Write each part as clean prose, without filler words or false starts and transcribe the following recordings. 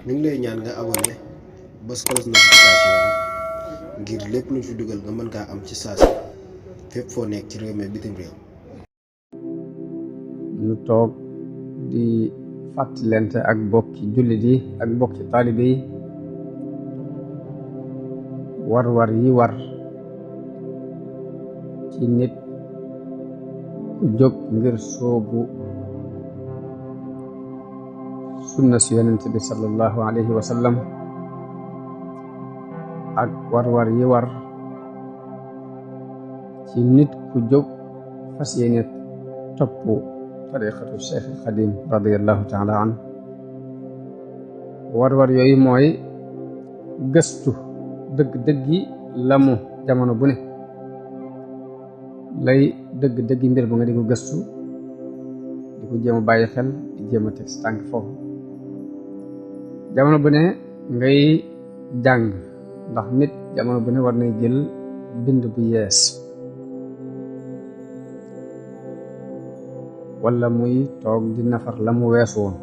ñu ngi lay ñaan nga abonné bës cloche notification bi ngir lépp luñ fi dugal nga mën kaa am ci saa si fépp foo nekk ci réew mi bitim réew. ñu toog di fàttalente ak bokki jullit yi ak bokki taalibe yi war-war yi war ci nit ku jóg ngir soobu sunna si yonent bi sallallahu alayhi wa sallam ak war-war yi war ci nit ku jóg fas yéene topp tariqatu Cheikh Xadim radiyallahu taala an war-war yooyu mooy gëstu dëgg-dëggi lamu jamono bu ne lay dëgg-dëggi mbir bu nga di ko gëstu di ko jéem a bàyyi xel di jéem a teg si tànk foofu jamono bu ne ngay jàng ndax nit jamono bu ne war nay jël bind bu yees wala muy toog di nafar la mu weesu woon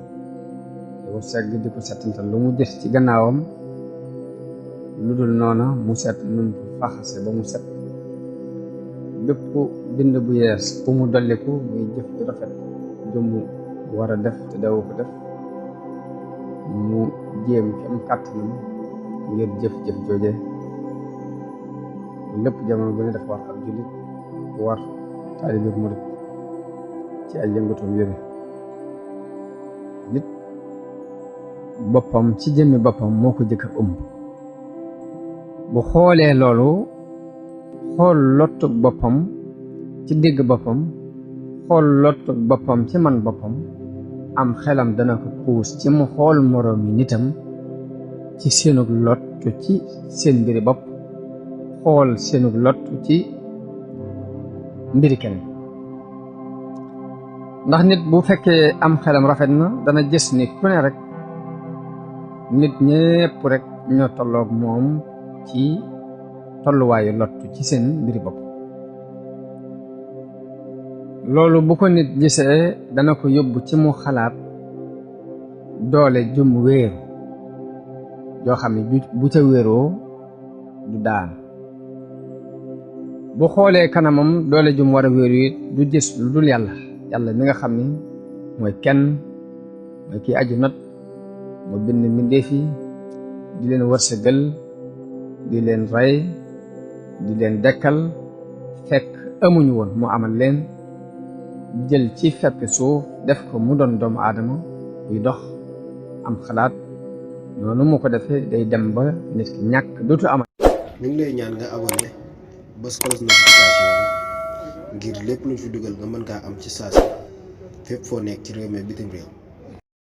di ko segg di ko settantal lu mu jëf ci gannaawam lu dul noona mu set nun ko faxase ba mu set bépp bind bu yees bu mu dolliku muy jëf ju rafet ju mu war a def te dawu ko def mu jéem kem kàttanam ngir jëf-jëf jooje lépp jamono bu ne dafa war ak jullit war taalibe murit ci ay yëngatoom yooyu nit boppam ci jëmmi boppam moo ko jëkk a ëmb bu xoolee loolu xool lottug boppam ci digg boppam xool lottug boppam ci man boppam am xelam dana ko puus ci mu xool moroomi nitam ci seenug lottu ci seen mbiri bopp xool seenug lottu ci mbiri kenn ndax nit bu fekkee am xelam rafet na dana gis ni ku ne rek nit ñépp rek ñoo tolloog moom ci tolluwaayu lottu ci seen mbiri bopp loolu bu ko nit gisee dana ko yóbbu ci mu xalaat doole jum wéeru yoo xam ne bu ca wéeroo du daan bu xoolee kanamam doole jum war a wéeru it du gis lu dul yàlla mi nga xam ni mooy kenn mooy kii aju not mu bind mbindeef yi di leen wërsëgal di leen rey di leen dekkal fekk amuñu woon mu amal leen jël ci feppi suuf def ko mu doon doomu aadama buy dox am xalaat noonu mu ko defee day dem ba nit ki ñàkk dootu amal. ñu ngi lay ñaan nga abonné bës cloche notification bi ngir lépp luñ fi dugal nga mën kaa am ci saa si fépp foo nekk ci réew mi bitim réew.